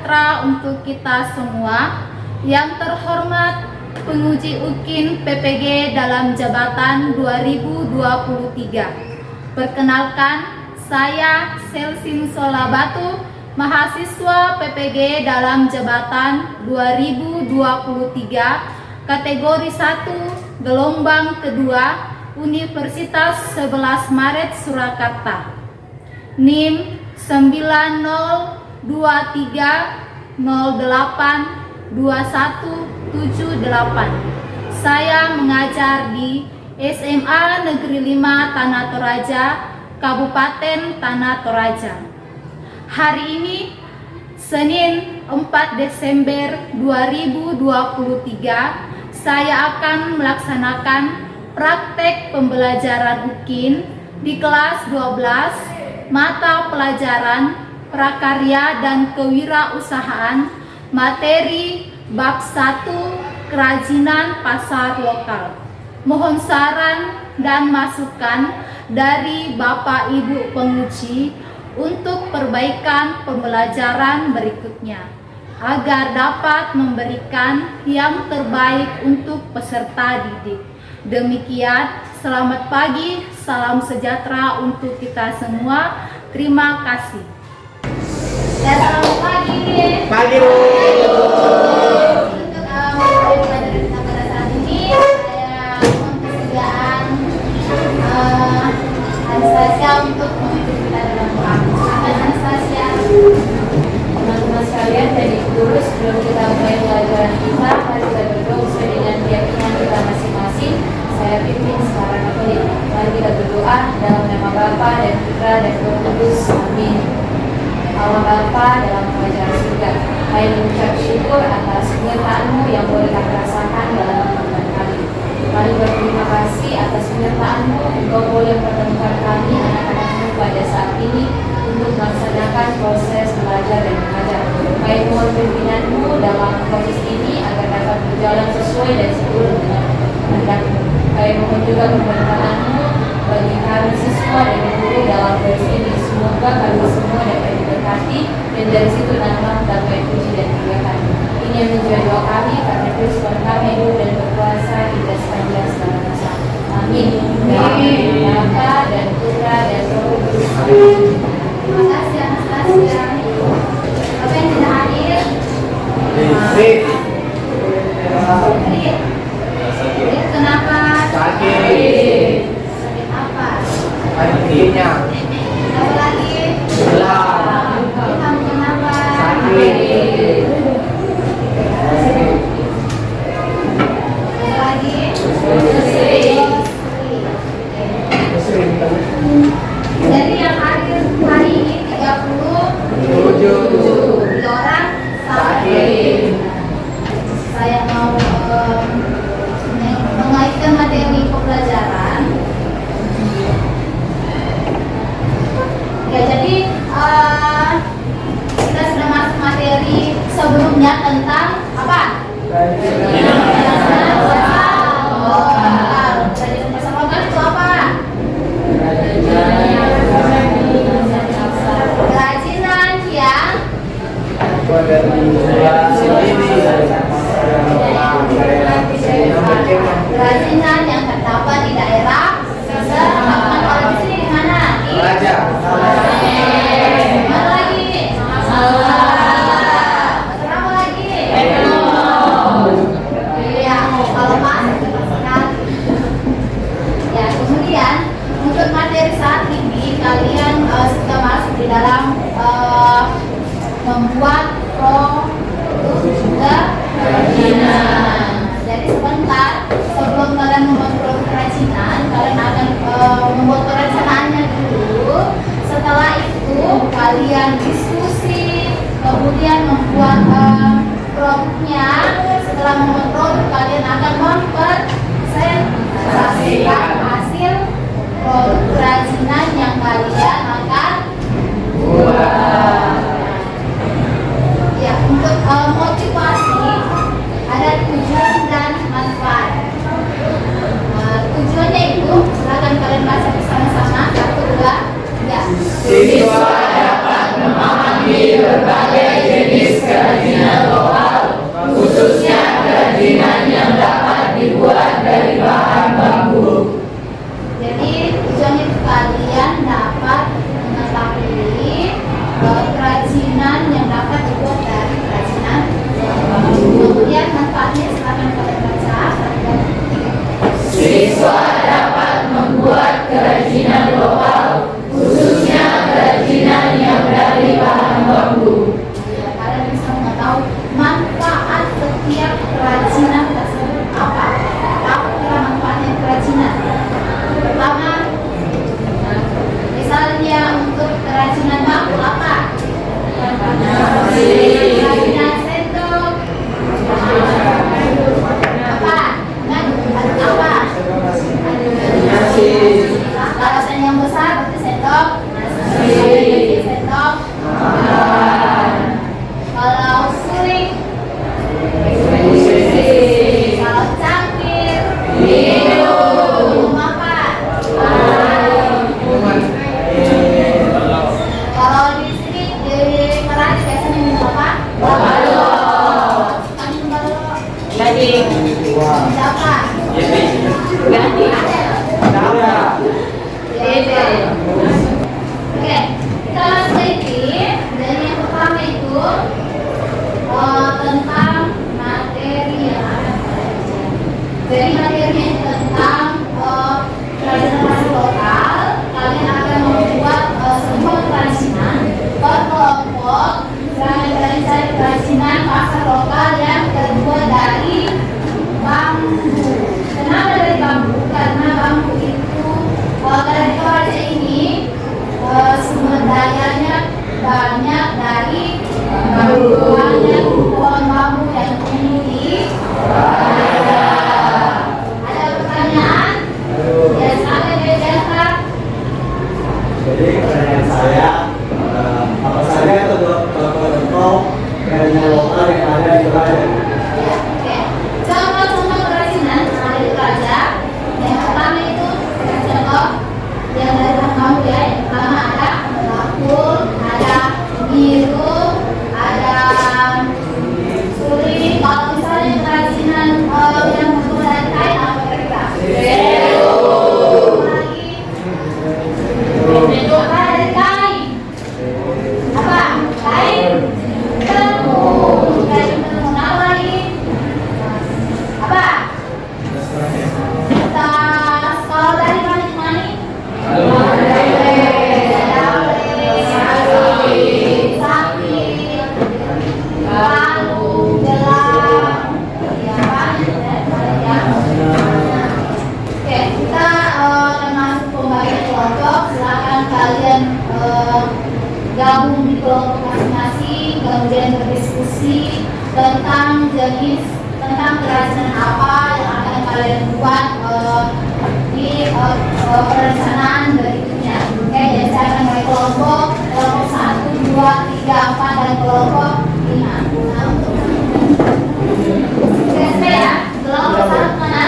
sejahtera untuk kita semua. Yang terhormat penguji UKIN PPG dalam jabatan 2023. Perkenalkan, saya Selsin Solabatu, mahasiswa PPG dalam jabatan 2023, kategori 1, gelombang kedua, Universitas 11 Maret Surakarta. NIM 9023082178. Saya mengajar di SMA Negeri 5 Tanah Toraja, Kabupaten Tanah Toraja. Hari ini, Senin 4 Desember 2023, saya akan melaksanakan praktek pembelajaran UKIN di kelas 12, mata pelajaran prakarya dan kewirausahaan, materi bab 1, kerajinan pasar lokal. Mohon saran dan masukan dari Bapak Ibu penguji untuk perbaikan pembelajaran berikutnya, agar dapat memberikan yang terbaik untuk peserta didik. Demikian, selamat pagi, salam sejahtera untuk kita semua. Terima kasih. Dan selamat pagi. Pagi, Bu. Untuk materi pelajaran kita pada saat ini, saya mohon kesediaan Anastasia untuk memimpin kita dalam doa. Anastasia. Teman-teman sekalian dan ibu guru, sebelum kita mulai pelajaran kita, mari kita berdoa sesuai dengan keyakinan kita masing-masing. Saya pimpin sekarang ini. Mari kita berdoa dalam nama Bapa dan Putra dan Roh Kudus. Amin. Allah Bapa dalam kerajaan surga, kami mengucap syukur atas penyertaan-Mu yang boleh kami rasakan dalam kehidupan kami. Kami berterima kasih atas penyertaan-Mu. Engkau boleh mempertemukan kami anak-anak-Mu pada saat ini untuk melaksanakan proses belajar dan mengajar. Kami mohon pimpinan-Mu dalam proses ini agar dapat berjalan sesuai dan seturut dengan kehendak-Mu. Kami mohon juga pemberkatan-Mu bagi kami siswa dan guru dalam proses ini. Semoga kami semua dapat diberkati dan dari situ nama dapat puji dan dimuliakan. Ini yang menjadi doa kami karena Kristus kami hidup dan berkuasa hingga sepanjang segala masa. Amin. Amin. Bapa dan Putra dan Roh Kudus. Amin. Terima kasih Anastasia. Apa yang tidak hadir? Sakit. Kenapa? Sakit. Sakit apa? Kakinya. Apa lagi? Belah. Kamu kenapa? Sakit. Apa lagi? Jadi yang hadir hari ini 37 orang sakit. Saya mau mengaitkan materi pembelajaran. Ya, jadi kita sudah masuk materi sebelumnya tentang apa? Kerajinan pasar lokal itu apa? Kerajinan yang kerajinan yang terdapat di daerah setempat. Kalau di sini di mana? Di Raja. mana lagi? Kenapa lagi? Iya, kalau masuk cepat sekali. Ya, kemudian untuk materi saat ini kalian sudah masuk di dalam membuat kerajinan. Jadi sebentar sebelum kalian membuat produk kerajinan, kalian akan membuat perencanaannya dulu. Setelah itu kalian diskusi, kemudian membuat produknya. Setelah membuat produk, kalian akan mempresentasikan hasil produk kerajinan yang kalian akan buat. Ya, untuk motivasi ada tujuan dan manfaat. Tujuannya itu silakan kalian baca bersama-sama. 1, 2, 3. Siswa dapat memahami berbagai jenis kerajinan tersebut apa? Apa kira manfaatnya kerajinan? Pertama, misalnya untuk kerajinan bambu apa? Kerajinan sendok apa? Apa? Kalau sendok yang besar berarti sendok nasi, sendok kalau suling, kalau cangkir, minum apa? Kalau di sini di Merapi biasanya minum apa? Balok. Suka minum balok. Gading. Siapa? Gading. Dede. Oke, kita langsung sedikit. Dan yang pertama itu tentang materi yang akan kita belajar. Jadi materinya itu tentang kerajinan khas lokal. Kalian akan membuat sebuah kerajinan per kelompok yang mencari kerajinan pasar lokal yang terbuat dari bambu. Kenapa dari bambu? Karena bambu itu dari keluarga ini sumber dayanya banyak dari bambu. Banyak pohon bambu yang tinggi. Ada pertanyaan? Ya, silakan diajarkan. Jadi pertanyaan saya, apa saja contoh kerajinan lokal yang ada di Toraja? Ya, oke. Contoh-contoh kerajinan yang ada di Toraja. Yang pertama itu contoh yang dari bahan bambu ya. Yang pertama ada bakul, ada biru, ada suling. Kalau misalnya kerajinan yang terbuat dari kain apa kira-kira? Lagi. Apa dari kain? Apa? Kain tenun. Kain tenun apa lagi? Apa? Tas. Kalau dari manik-manik? Sapi, palu, gelang, ya banyak ya. Oke, kita akan masuk pembagian kelompok. Silakan kalian gabung di kelompok masing-masing, kemudian berdiskusi tentang jenis tentang kerajinan apa yang akan kalian buat di perencanaan berikutnya. Oke, jadi saya akan mulai kelompok 1, 2, 3, 4 dan kelompok 5. Nah, untuk oke, ya, kelompok 1 mana?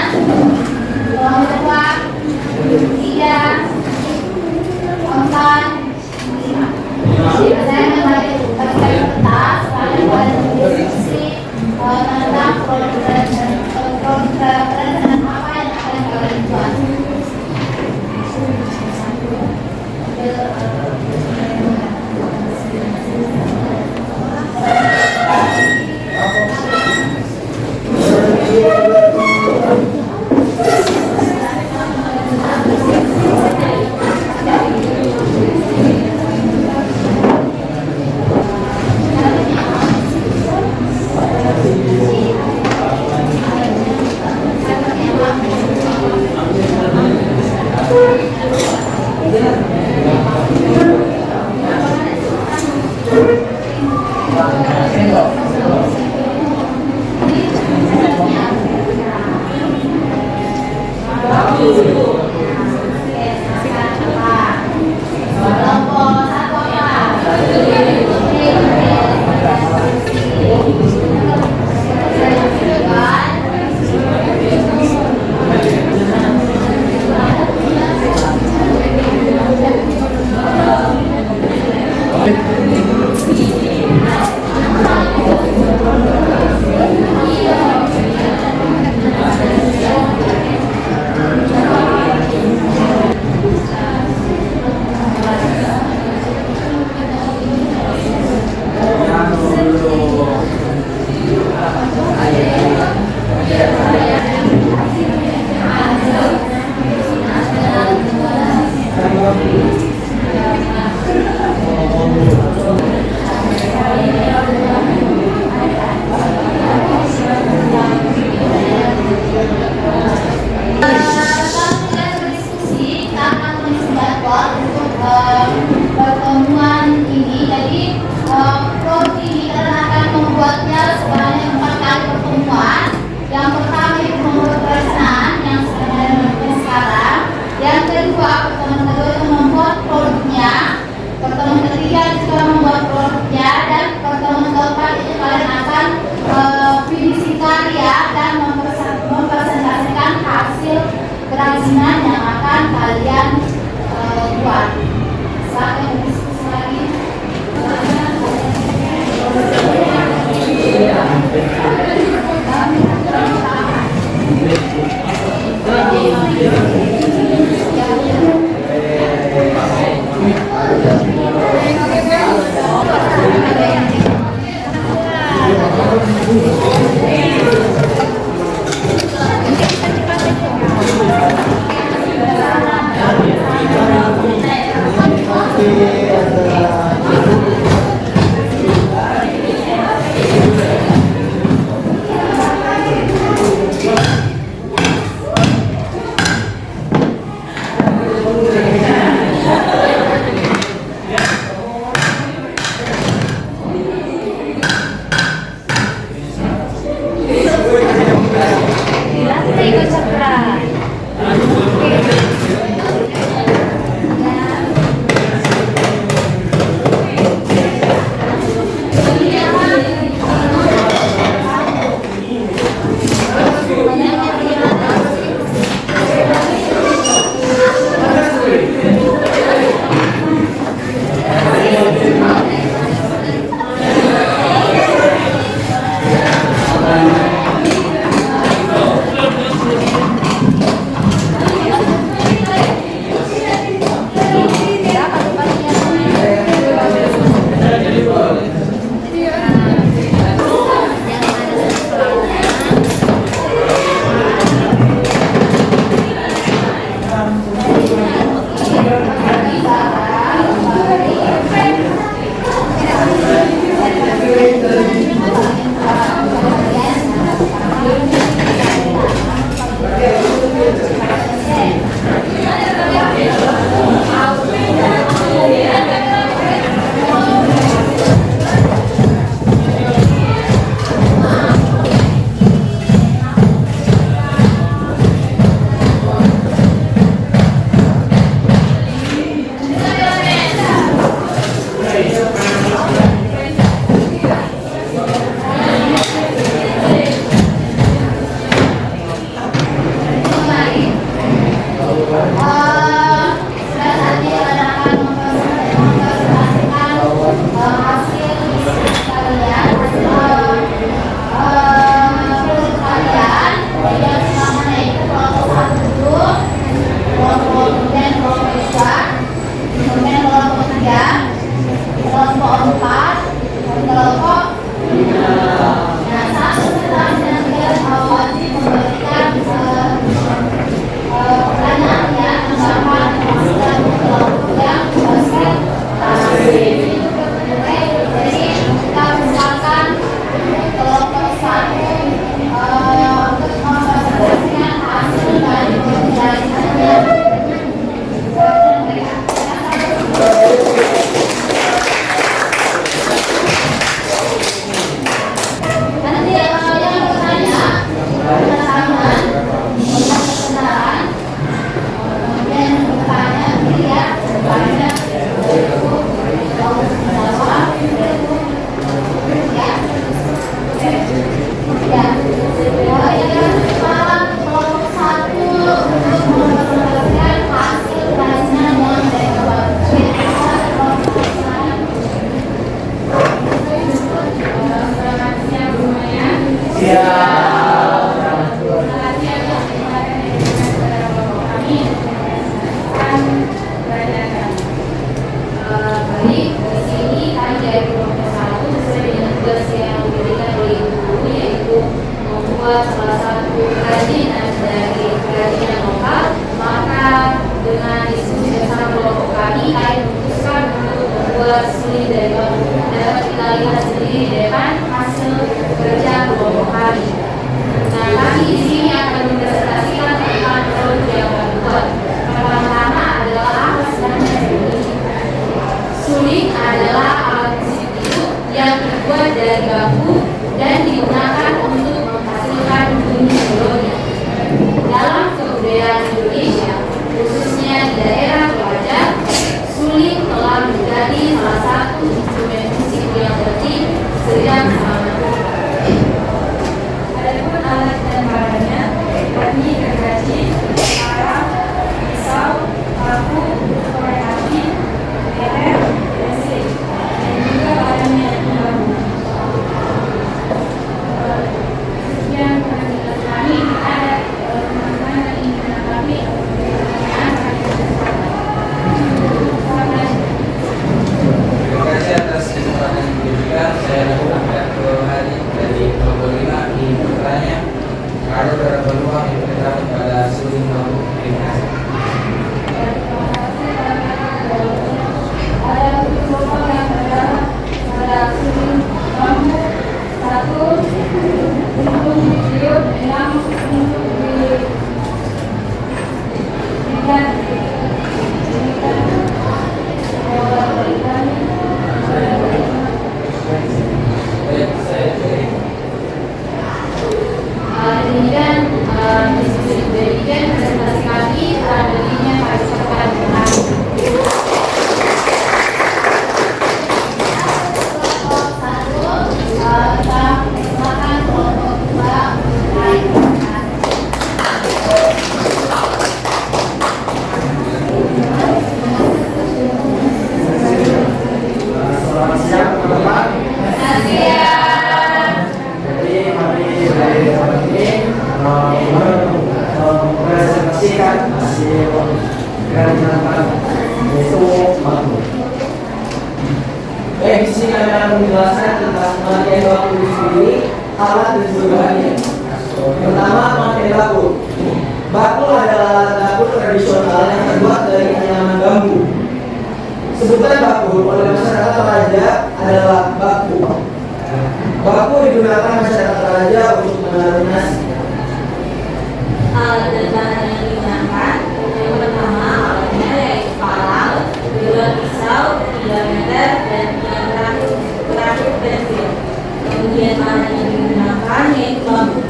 Kelompok 2, 3, 4, 5. Saya akan bagi kertas, kalian boleh berdiskusi tentang perencanaan apa yang akan kalian buat. Yang pertama itu membuat perencanaan yang sekarang. Yang kedua, pertemuan kedua itu membuat produknya. Pertemuan ketiga juga membuat produknya, dan pertemuan keempat itu kalian akan finishing karya dan mempresentasikan hasil kerajinan yang akan kalian buat. Saat yang diskusi lagi. Yang terbuat dari bambu dan digunakan untuk menghasilkan bunyi Demikian presentasi kami. Selanjutnya Pak Ustaz Tuhan. Kelompok satu, kita silakan kelompok dua mulai. Selamat siang teman-teman. Jadi kami dari teman ini mempresentasikan hasil kerajinan yaitu bambu. Di sini kami akan menjelaskan tentang pemakaian bambu di sini, alat dan juga bahannya. Pertama, pemakaian bambu. Bambu adalah alat dapur tradisional yang terbuat dari anyaman bambu. Sebutan baku oleh masyarakat Toraja adalah baku. Baku digunakan masyarakat Toraja untuk menaruh nasi. Alat dan bahan yang digunakan yang pertama alatnya yaitu palang, kedua pisau, 3 meter, dan yang terakhir pensil. Kemudian bahan yang digunakan yaitu bambu.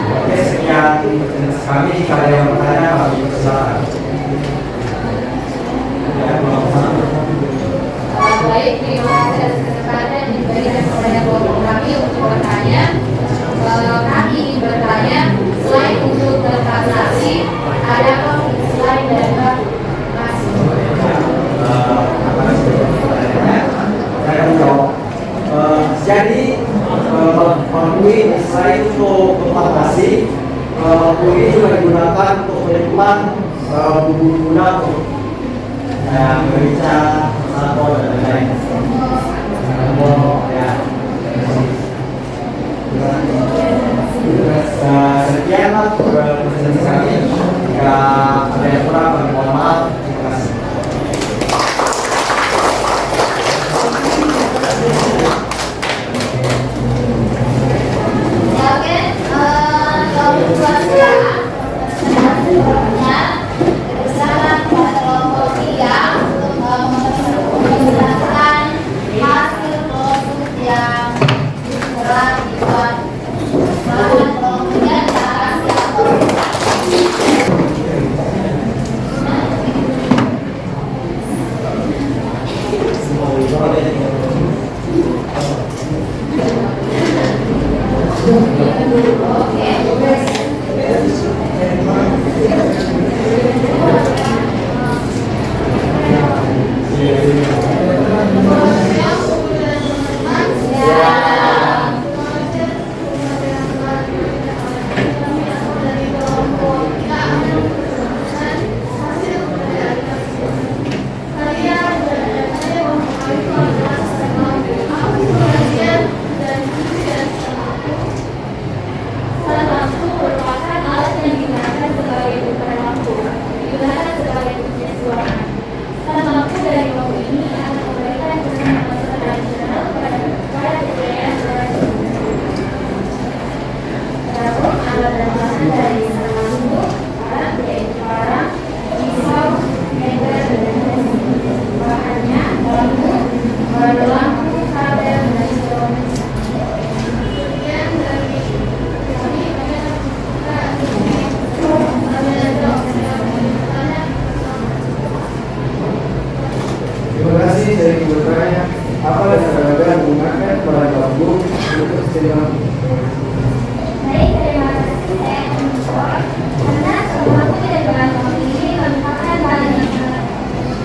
Oke, sekian presentasi kami. Jika ada yang bertanya, kami persilakan. Ya, Baik, terima kasih atas kesempatan yang diberikan kepada kelompok kami untuk bertanya. Kami ingin bertanya, selain untuk transaksi, adakah selain dari bambu? Saya menjawab. Jadi bambu ini selain untuk plantasi, bambu ini juga digunakan untuk menyimpan bumbu dapur, kayak merica, sapo dan lain-lain. Ya. Sekianlah presentasi kami. Jika ada yang kurang, kami mohon maaf. Terima kasih. Oke, kelompok dua silakan. Selanjutnya, bersama kelompok tiga untuk menjelaskan hasil produk yang telah dibuat. Silakan kelompok tiga, silakan silakan. Terima kasih dari bertanya apa yang saudara gunakan pada bambu untuk istilah. Baik, terima kasih. Saya akan menjawab karena sesuatu yang beragam ini merupakan bahan yang sangat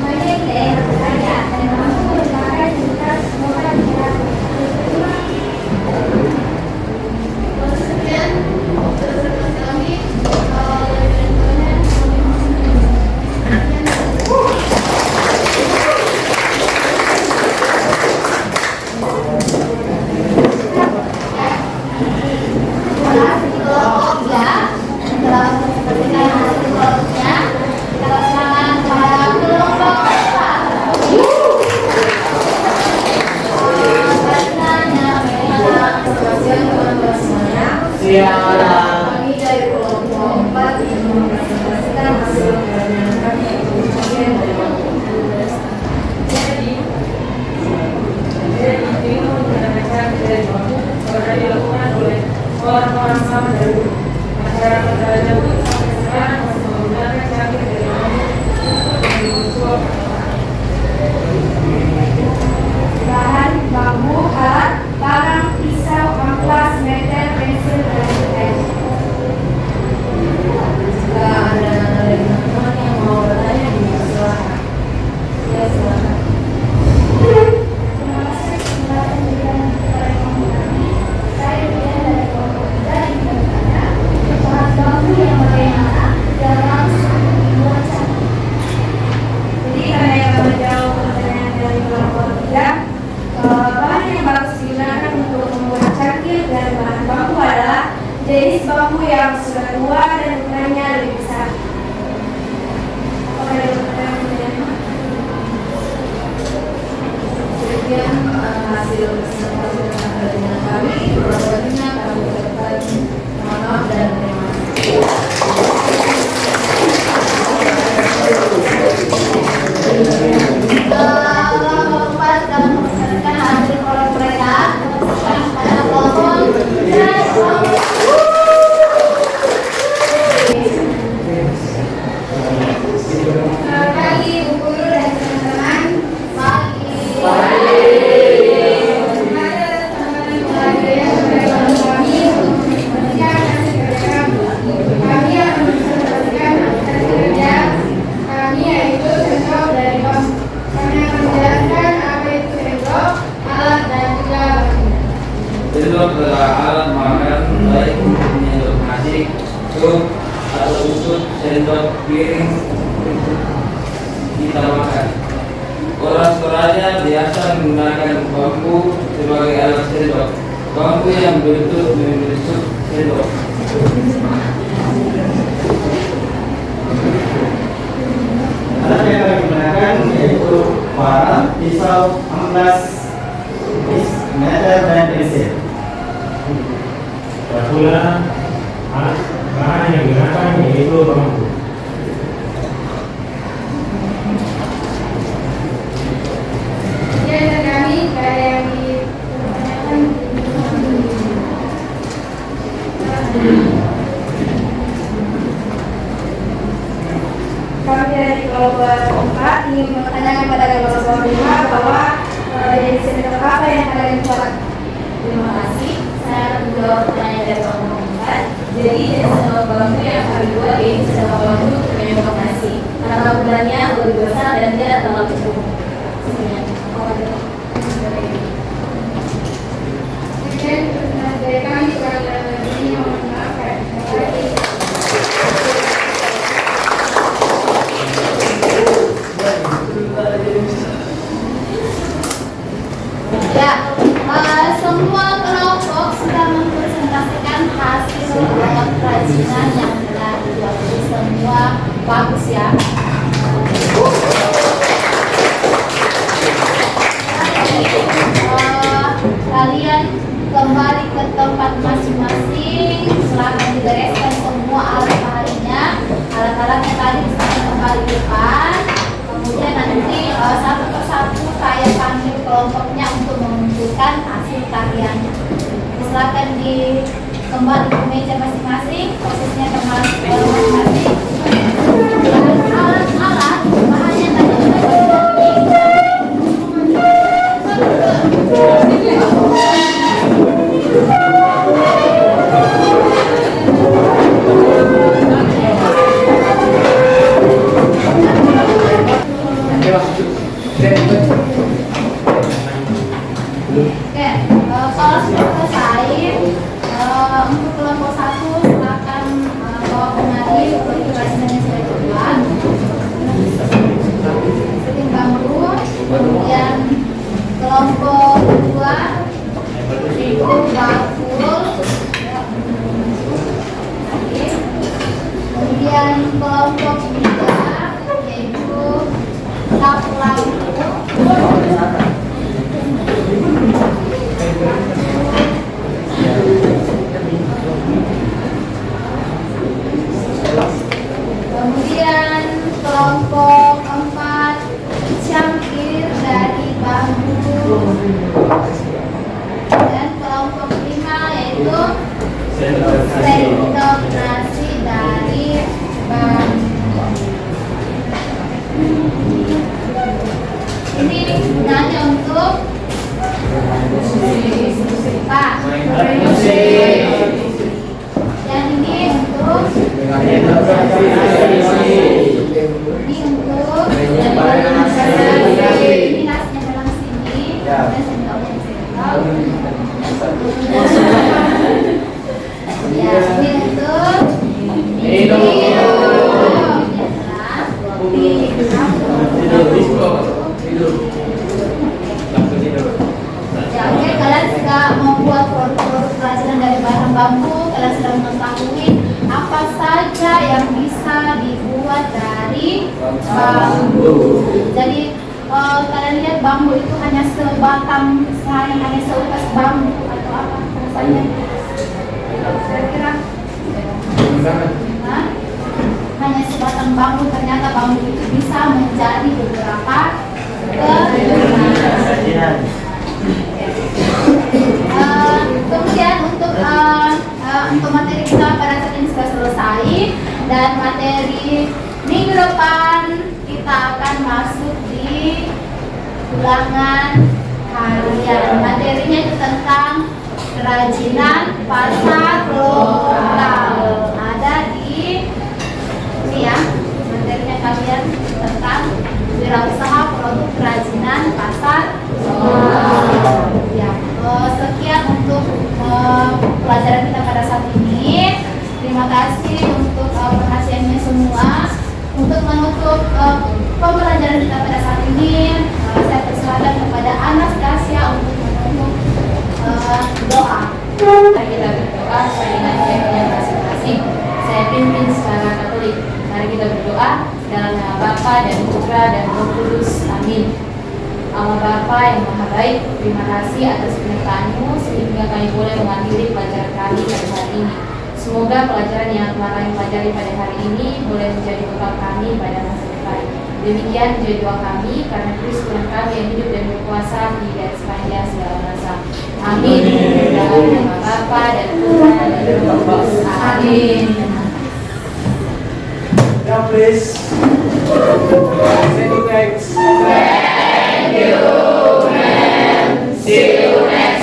banyak di daerah saya dan mampu merupakan sekitar semua daerah. Kemudian kami Kami dari kelompok 4 ingin mempresentasikan hasil kerajinan kami yang bagian dari bambu. Jadi ini menggunakan dari bambu karena dilakukan oleh orang-orang sama dari masyarakat Raja pun sampai sekarang masih menggunakan cangkir dari Bahan bambu, alat, parang, pisau, amplas, meter, pensil, dan pen. Jika ada dari teman-teman yang mau bertanya, silakan. Ya, silakan. Terima kasih telah memberikan keterangan kami. Saya Dian dari kelompok 3 ingin bertanya, bahan bambu yang bagaimana dan langsung dibuat cangkir. Jadi saya akan menjawab pertanyaan dari kelompok 3. Bahan yang bagus digunakan untuk membuat cangkir dan bahan bambu adalah jenis bambu yang sudah tua dan ukurannya lebih besar. Apakah ada pertanyaan? Demikian hasil kesempatan dengan kami. Programnya kami ucapkan mohon maaf dan terima kasih. Kelompok 4 dalam memperkenalkan hasil program mereka pada kelompok 3. Pagi Bu Guru dan teman-teman. Sendok adalah alat makan baik untuk menyendok nasi, sup, atau usut, sendok, piring kita makan. Orang-orangnya biasa menggunakan bambu sebagai alat sendok. Bambu yang berbentuk membentuk sendok. Alat yang kami gunakan yaitu parang, pisau, amplas, meter, dan pensil. Pula bahan yang digunakan yaitu bambu. Ya, kami ada yang ditanyakan. Kami dari kelompok 4 ingin bertanya kepada kelompok 5 bahwa jenis sendok apa yang kalian buat? Terima kasih. Saya akan menjawab pertanyaan dari kelompok 4. Jadi jenis sendok bambu yang kami buat yaitu sendok bambu untuk menyendok nasi. Karena ukurannya lebih besar dan tidak terlalu cukup. Kemudian dari kami kurang lebihnya mohon maaf. Terima kasih. Ya, semua kelompok sudah mempresentasikan hasil kerajinan yang telah dibuat. Semua bagus ya. Kalian kembali ke tempat masing-masing. Silakan dibereskan semua alat-alatnya. Alat-alatnya tadi bisa kembali ke depan. Kemudian nanti satu persatu saya panggil kelompoknya untuk menunjukkan hasil karyanya. Silakan kembali ke meja masing-masing. Prosesnya kembali ke masing-masing. Alat-alat bahannya tadi sudah Oke, kalau sudah selesai, untuk kelompok 1 silakan bawa kemari kerajinan yang sudah dibuat. Seperti bambu. Kemudian kelompok 2 itu bakul. Kemudian kelompok 3 yaitu sapu lampu. Kemudian kelompok 4 cangkir dari bambu. Dan kelompok 5 yaitu Yang ini untuk ini nasnya dalam sini. Ya. Dan sentral. Ya, ini untuk Ya, oke, kalian sudah membuat produk-produk kerajinan dari bahan bambu. Kalian sudah mengetahui apa saja yang bisa dibuat dari bambu. Jadi kalian lihat bambu itu hanya sebatang, hanya seutas bambu atau apa rasanya? Kira-kira? Hah? Hanya sebatang bambu, ternyata bambu itu bisa menjadi beberapa kerajinan. Kemudian untuk materi kita pada saat ini sudah selesai, dan materi minggu depan kita akan masuk di ulangan harian. Materinya itu tentang kerajinan pasar lokal. Ada di ini ya, materinya kalian tentang wirausaha produk kerajinan pasar lokal. Ya, sekian untuk pelajaran kita pada saat ini. Terima kasih untuk perhatiannya semua. Untuk menutup pembelajaran kita pada saat ini, saya persilakan kepada Anastasia untuk menutup doa. Mari kita berdoa sesuai dengan keyakinan masing-masing. Saya pimpin secara Katolik. Mari kita berdoa dalam nama Bapa dan Putra dan Roh Kudus. Amin. Allah Bapa yang Maha Baik, terima kasih atas penyertaan-Mu sehingga kami boleh mengakhiri pelajaran kami pada hari ini. Semoga pelajaran yang telah kami pelajari pada hari ini boleh menjadi bekal kami pada masa depan. Demikian menjadi doa kami karena Kristus Tuhan kami yang hidup dan berkuasa di garis panjang segala masa. Amin. Dalam nama Bapa dan Putra dan Roh Kudus. Amin. Now please. Thank you guys. Thank you, man. See you next